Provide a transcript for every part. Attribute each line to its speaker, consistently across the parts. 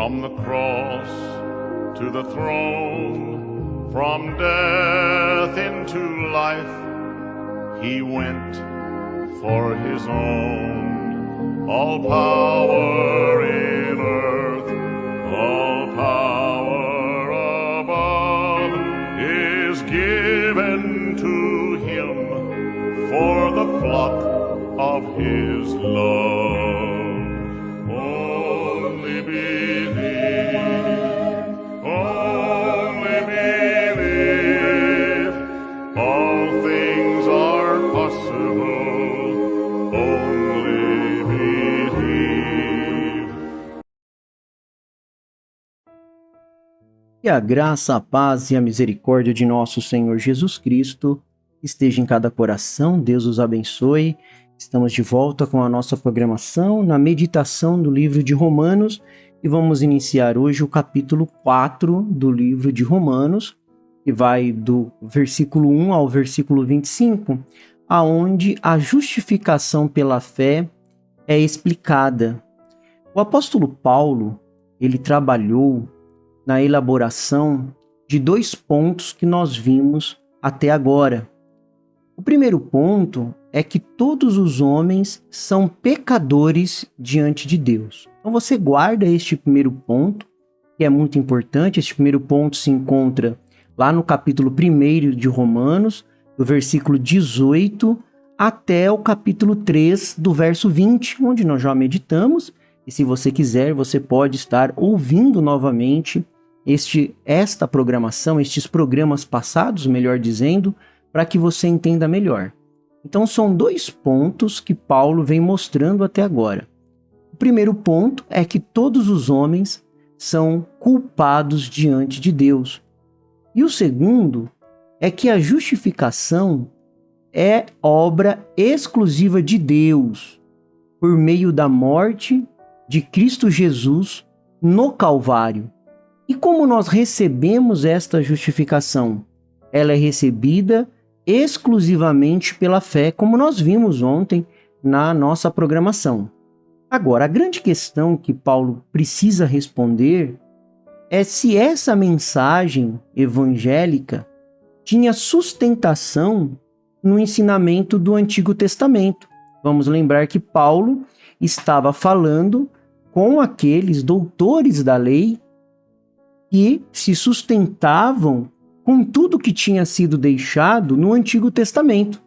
Speaker 1: From the cross to the throne, from death into life, he went for his own. All power in earth, all power above is given to him for the flock of his love. Only believe, all things are possible. Only believe.
Speaker 2: Que a graça, a paz e a misericórdia de nosso Senhor Jesus Cristo esteja em cada coração. Deus os abençoe. Estamos de volta com a nossa programação na meditação do livro de Romanos e vamos iniciar hoje o capítulo 4 do livro de Romanos, que vai do versículo 1 ao versículo 25, aonde a justificação pela fé é explicada. O apóstolo Paulo, ele trabalhou na elaboração de 2 pontos que nós vimos até agora. O primeiro ponto é que todos os homens são pecadores diante de Deus. Então você guarda este primeiro ponto, que é muito importante. Este primeiro ponto se encontra lá no capítulo 1 de Romanos, do versículo 18 até o capítulo 3, do verso 20, onde nós já meditamos. E se você quiser, você pode estar ouvindo novamente esta programação, estes programas passados, melhor dizendo, para que você entenda melhor. Então são 2 pontos que Paulo vem mostrando até agora. O primeiro ponto é que todos os homens são culpados diante de Deus. E o segundo é que a justificação é obra exclusiva de Deus, por meio da morte de Cristo Jesus no Calvário. E como nós recebemos esta justificação? Ela é recebida exclusivamente pela fé, como nós vimos ontem na nossa programação. Agora, a grande questão que Paulo precisa responder é se essa mensagem evangélica tinha sustentação no ensinamento do Antigo Testamento. Vamos lembrar que Paulo estava falando com aqueles doutores da lei que se sustentavam com tudo que tinha sido deixado no Antigo Testamento.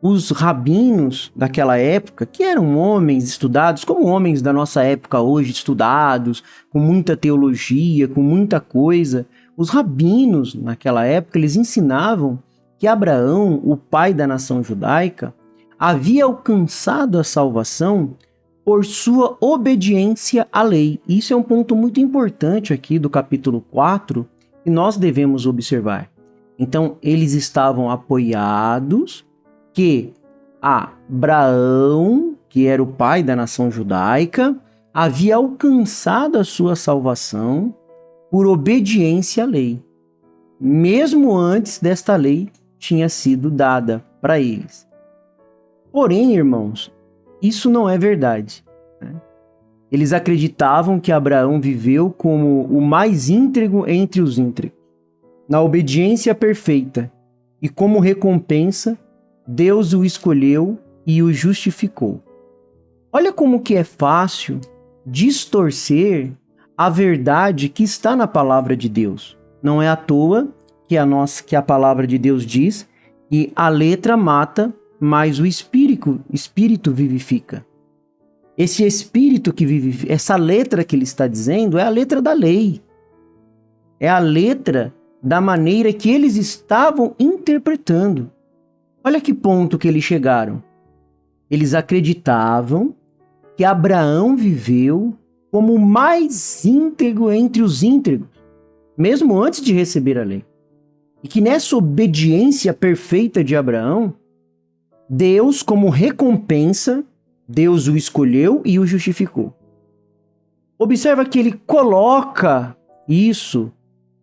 Speaker 2: Os rabinos daquela época, que eram homens estudados, como homens da nossa época hoje, estudados, com muita teologia, com muita coisa, os rabinos naquela época, eles ensinavam que Abraão, o pai da nação judaica, havia alcançado a salvação por sua obediência à lei. Isso é um ponto muito importante aqui do capítulo 4, que nós devemos observar. Então, eles estavam apoiados que Abraão, que era o pai da nação judaica, havia alcançado a sua salvação por obediência à lei, mesmo antes desta lei tinha sido dada para eles. Porém, irmãos, isso não é verdade, né? Eles acreditavam que Abraão viveu como o mais íntegro entre os íntegros, na obediência perfeita, e como recompensa, Deus o escolheu e o justificou. Olha como que é fácil distorcer a verdade que está na palavra de Deus. Não é à toa que a palavra de Deus diz que a letra mata, mas o espírito vivifica. Esse espírito que vive, essa letra que ele está dizendo é a letra da lei. É a letra da maneira que eles estavam interpretando. Olha que ponto que eles chegaram. Eles acreditavam que Abraão viveu como o mais íntegro entre os íntegros, mesmo antes de receber a lei. E que nessa obediência perfeita de Abraão, Deus, como recompensa, Deus o escolheu e o justificou. Observa que ele coloca isso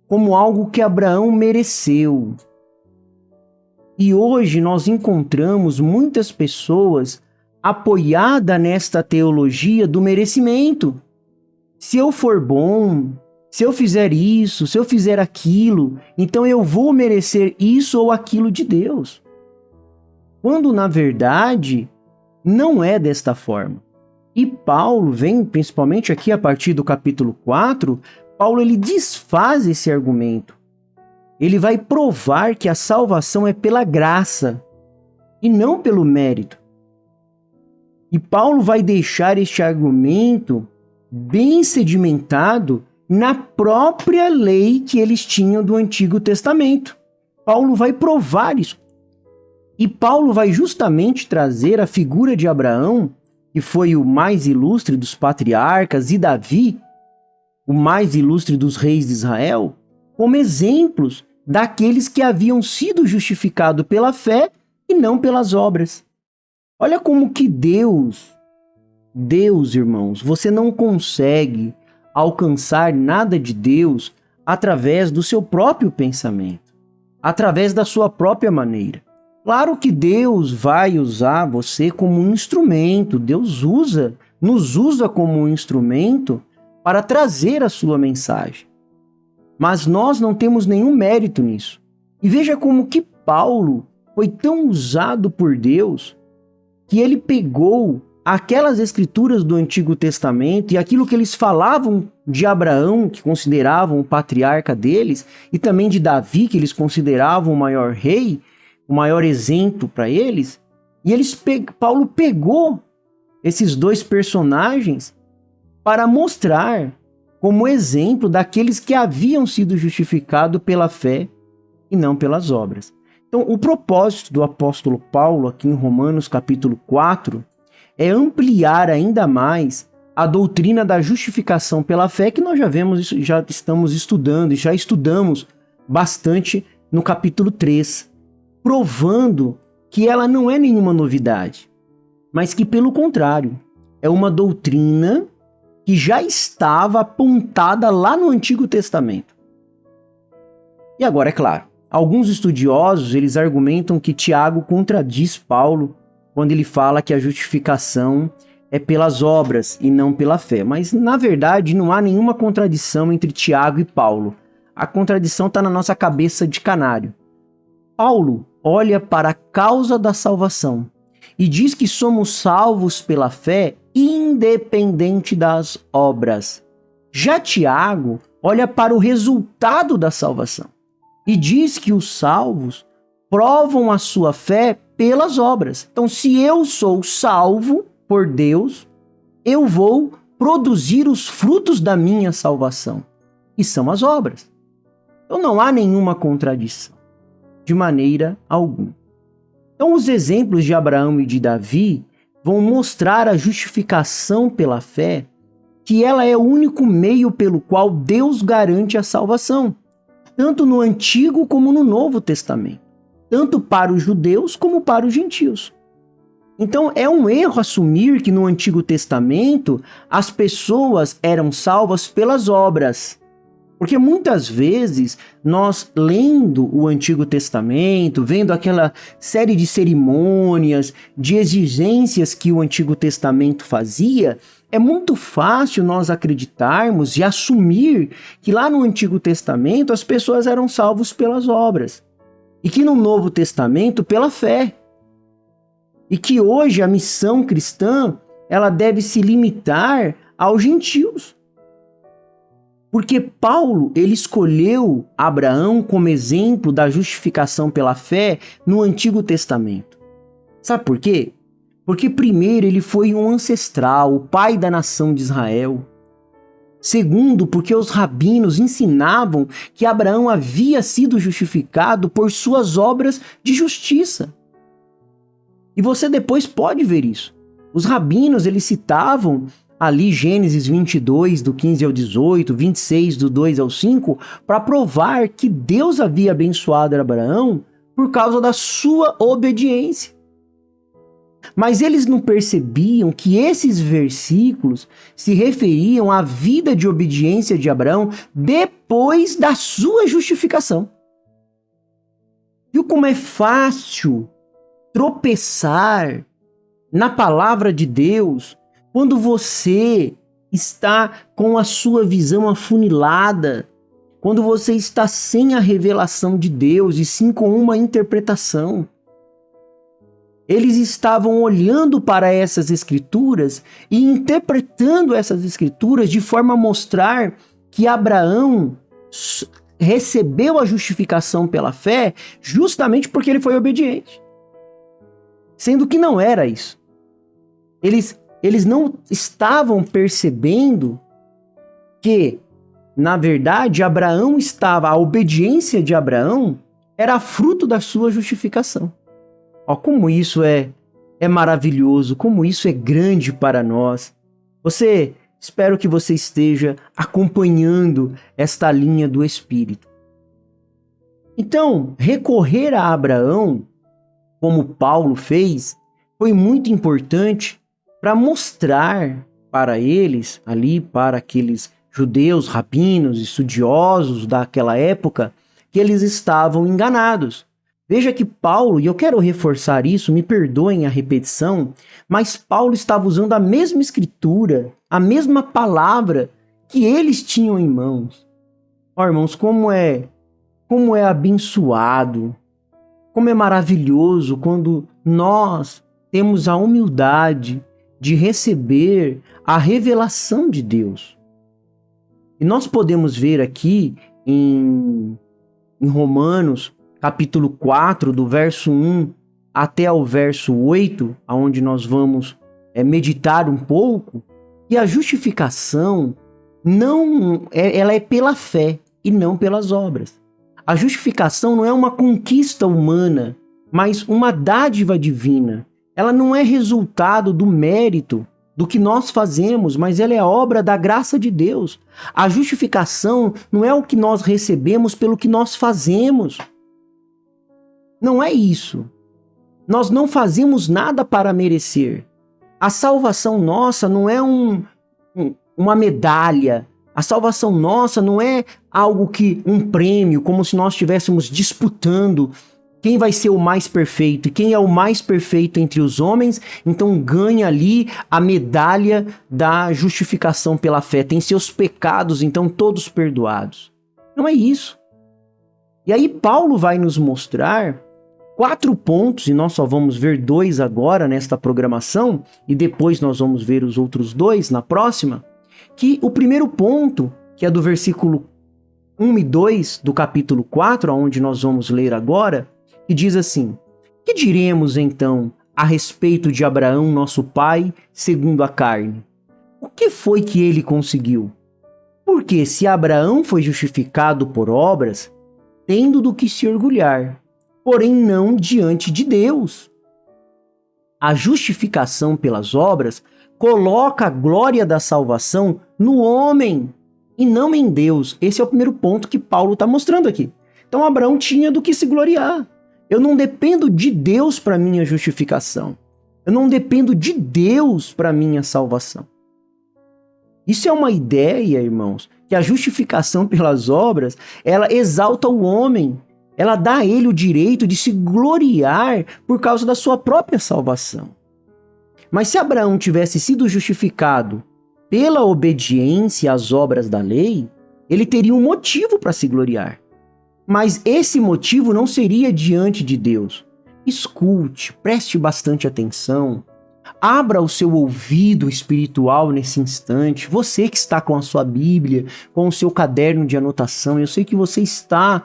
Speaker 2: como algo que Abraão mereceu. E hoje nós encontramos muitas pessoas apoiadas nesta teologia do merecimento. se eu for bom, se eu fizer isso, se eu fizer aquilo, então eu vou merecer isso ou aquilo de Deus. Quando, na verdade, não é desta forma. E Paulo vem, principalmente aqui a partir do capítulo 4, Paulo ele desfaz esse argumento. Ele vai provar que a salvação é pela graça e não pelo mérito. E Paulo vai deixar este argumento bem sedimentado na própria lei que eles tinham do Antigo Testamento. Paulo vai provar isso. E Paulo vai justamente trazer a figura de Abraão, que foi o mais ilustre dos patriarcas, e Davi, o mais ilustre dos reis de Israel, como exemplos daqueles que haviam sido justificados pela fé e não pelas obras. Olha como que Deus, irmãos, você não consegue alcançar nada de Deus através do seu próprio pensamento, através da sua própria maneira. Claro que Deus vai usar você como um instrumento, Deus nos usa como um instrumento para trazer a sua mensagem. Mas nós não temos nenhum mérito nisso. E veja como que Paulo foi tão usado por Deus que ele pegou aquelas escrituras do Antigo Testamento e aquilo que eles falavam de Abraão, que consideravam o patriarca deles, e também de Davi, que eles consideravam o maior rei, o maior exemplo para eles, e Paulo pegou esses dois personagens para mostrar como exemplo daqueles que haviam sido justificados pela fé e não pelas obras. Então, o propósito do apóstolo Paulo aqui em Romanos capítulo 4 é ampliar ainda mais a doutrina da justificação pela fé, que nós já estamos estudando e já estudamos bastante no capítulo 3, provando que ela não é nenhuma novidade, mas que, pelo contrário, é uma doutrina que já estava apontada lá no Antigo Testamento. E agora, é claro, alguns estudiosos eles argumentam que Tiago contradiz Paulo quando ele fala que a justificação é pelas obras e não pela fé. Mas, na verdade, não há nenhuma contradição entre Tiago e Paulo. A contradição está na nossa cabeça de canário. Paulo olha para a causa da salvação e diz que somos salvos pela fé independente das obras. Já Tiago olha para o resultado da salvação e diz que os salvos provam a sua fé pelas obras. Então, se eu sou salvo por Deus, eu vou produzir os frutos da minha salvação, que são as obras. Então, não há nenhuma contradição, de maneira alguma. Então, os exemplos de Abraão e de Davi vão mostrar a justificação pela fé, que ela é o único meio pelo qual Deus garante a salvação, tanto no Antigo como no Novo Testamento, tanto para os judeus como para os gentios. Então, é um erro assumir que no Antigo Testamento as pessoas eram salvas pelas obras. Porque muitas vezes nós, lendo o Antigo Testamento, vendo aquela série de cerimônias, de exigências que o Antigo Testamento fazia, é muito fácil nós acreditarmos e assumir que lá no Antigo Testamento as pessoas eram salvas pelas obras. E que no Novo Testamento pela fé. E que hoje a missão cristã ela deve se limitar aos gentios. Porque Paulo, ele escolheu Abraão como exemplo da justificação pela fé no Antigo Testamento. Sabe por quê? Porque primeiro ele foi um ancestral, o pai da nação de Israel. Segundo, porque os rabinos ensinavam que Abraão havia sido justificado por suas obras de justiça. E você depois pode ver isso. Os rabinos, eles citavam ali Gênesis 22, do 15 ao 18, 26, do 2 ao 5, para provar que Deus havia abençoado Abraão por causa da sua obediência. Mas eles não percebiam que esses versículos se referiam à vida de obediência de Abraão depois da sua justificação. Viu como é fácil tropeçar na palavra de Deus quando você está com a sua visão afunilada, quando você está sem a revelação de Deus e sim com uma interpretação. Eles estavam olhando para essas escrituras e interpretando essas escrituras de forma a mostrar que Abraão recebeu a justificação pela fé justamente porque ele foi obediente. Sendo que não era isso. Eles não estavam percebendo que, na verdade, a obediência de Abraão era fruto da sua justificação. Ó, como isso é maravilhoso, como isso é grande para nós. Espero que você esteja acompanhando esta linha do Espírito. Então, recorrer a Abraão, como Paulo fez, foi muito importante para mostrar para eles, ali para aqueles judeus, rabinos, estudiosos daquela época, que eles estavam enganados. Veja que Paulo, e eu quero reforçar isso, me perdoem a repetição, mas Paulo estava usando a mesma escritura, a mesma palavra que eles tinham em mãos. Ó, irmãos, como é abençoado, como é maravilhoso quando nós temos a humildade de receber a revelação de Deus. E nós podemos ver aqui em Romanos, capítulo 4, do verso 1 até ao verso 8, onde nós vamos meditar um pouco, que a justificação ela é pela fé e não pelas obras. A justificação não é uma conquista humana, mas uma dádiva divina. Ela não é resultado do mérito do que nós fazemos, mas ela é obra da graça de Deus. A justificação não é o que nós recebemos pelo que nós fazemos. Não é isso. Nós não fazemos nada para merecer. A salvação nossa não é uma medalha. A salvação nossa não é um prêmio, como se nós estivéssemos disputando quem vai ser o mais perfeito. E quem é o mais perfeito entre os homens, então ganha ali a medalha da justificação pela fé. Tem seus pecados, então, todos perdoados. Não é isso. E aí Paulo vai nos mostrar 4 pontos, e nós só vamos ver 2 agora nesta programação, e depois nós vamos ver os outros 2 na próxima, que o primeiro ponto, que é do versículo 1 e 2 do capítulo 4, onde nós vamos ler agora, que diz assim: que diremos então a respeito de Abraão, nosso pai, segundo a carne? O que foi que ele conseguiu? Porque se Abraão foi justificado por obras, tendo do que se orgulhar, porém não diante de Deus. A justificação pelas obras coloca a glória da salvação no homem e não em Deus. Esse é o primeiro ponto que Paulo está mostrando aqui. Então Abraão tinha do que se gloriar. Eu não dependo de Deus para minha justificação. Eu não dependo de Deus para minha salvação. Isso é uma ideia, irmãos, que a justificação pelas obras, ela exalta o homem. Ela dá a ele o direito de se gloriar por causa da sua própria salvação. Mas se Abraão tivesse sido justificado pela obediência às obras da lei, ele teria um motivo para se gloriar. Mas esse motivo não seria diante de Deus. Escute, preste bastante atenção. Abra o seu ouvido espiritual nesse instante. Você que está com a sua Bíblia, com o seu caderno de anotação, eu sei que você está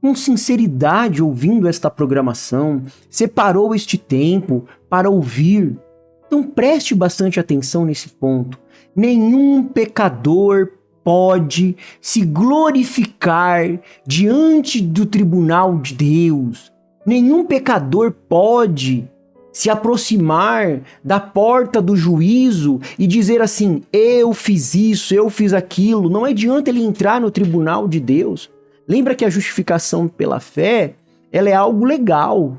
Speaker 2: com sinceridade ouvindo esta programação, separou este tempo para ouvir. Então preste bastante atenção nesse ponto. Nenhum pecador pode se glorificar diante do tribunal de Deus. Nenhum pecador pode se aproximar da porta do juízo e dizer assim: eu fiz isso, eu fiz aquilo. Não adianta ele entrar no tribunal de Deus. Lembra que a justificação pela fé, ela é algo legal.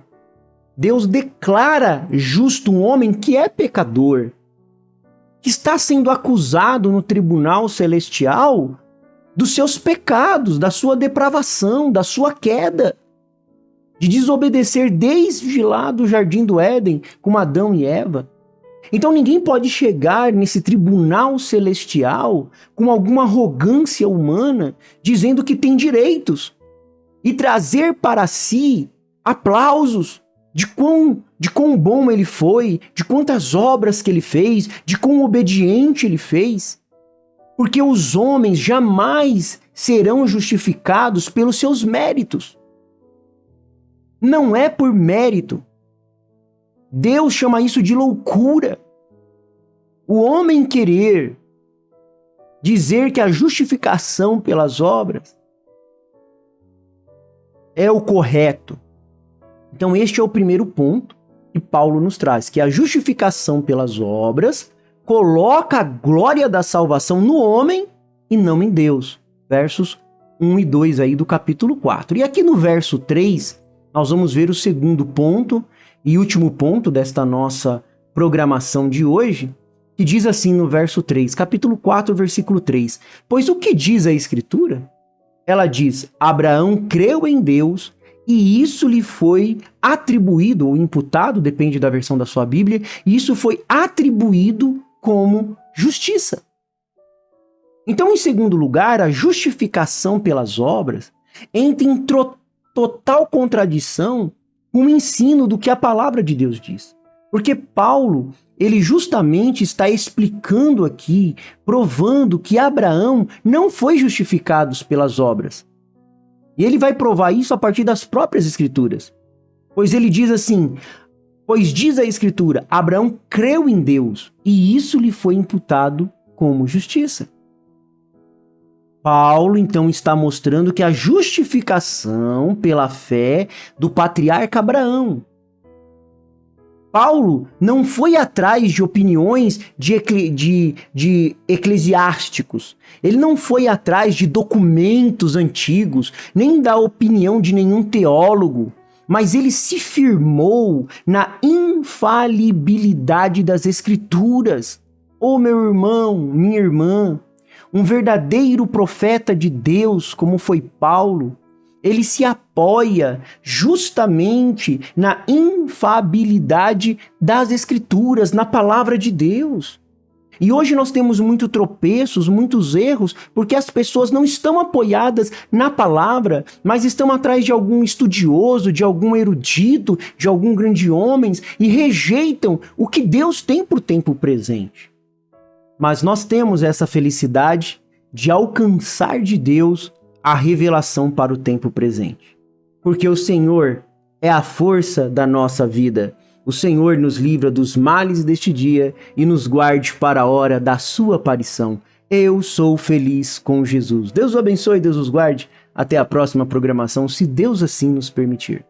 Speaker 2: Deus declara justo um homem que é pecador, que está sendo acusado no tribunal celestial dos seus pecados, da sua depravação, da sua queda, de desobedecer desde lá do Jardim do Éden com Adão e Eva. Então ninguém pode chegar nesse tribunal celestial com alguma arrogância humana, dizendo que tem direitos e trazer para si aplausos de quão bom ele foi, de quantas obras que ele fez, de quão obediente ele fez. Porque os homens jamais serão justificados pelos seus méritos. Não é por mérito. Deus chama isso de loucura. O homem querer dizer que a justificação pelas obras é o correto. Então este é o primeiro ponto que Paulo nos traz, que a justificação pelas obras coloca a glória da salvação no homem e não em Deus. Versos 1 e 2 aí do capítulo 4. E aqui no verso 3, nós vamos ver o segundo ponto e último ponto desta nossa programação de hoje, que diz assim no verso 3, capítulo 4, versículo 3. Pois o que diz a Escritura? Ela diz, Abraão creu em Deus e isso lhe foi atribuído ou imputado, depende da versão da sua Bíblia, e isso foi atribuído como justiça. Então, em segundo lugar, a justificação pelas obras entra em total contradição com o ensino do que a palavra de Deus diz. Porque Paulo, ele justamente está explicando aqui, provando que Abraão não foi justificado pelas obras. E ele vai provar isso a partir das próprias Escrituras. Pois ele diz assim, pois diz a Escritura, Abraão creu em Deus e isso lhe foi imputado como justiça. Paulo, então, está mostrando que a justificação pela fé do patriarca Abraão. Paulo não foi atrás de opiniões de eclesiásticos. Ele não foi atrás de documentos antigos, nem da opinião de nenhum teólogo. Mas ele se firmou na infalibilidade das Escrituras. Ô meu irmão, minha irmã, um verdadeiro profeta de Deus, como foi Paulo, ele se apoia justamente na infalibilidade das Escrituras, na palavra de Deus. E hoje nós temos muitos tropeços, muitos erros, porque as pessoas não estão apoiadas na palavra, mas estão atrás de algum estudioso, de algum erudito, de algum grande homem, e rejeitam o que Deus tem para o tempo presente. Mas nós temos essa felicidade de alcançar de Deus a revelação para o tempo presente. Porque o Senhor é a força da nossa vida. O Senhor nos livra dos males deste dia e nos guarde para a hora da sua aparição. Eu sou feliz com Jesus. Deus o abençoe, Deus os guarde. Até a próxima programação, se Deus assim nos permitir.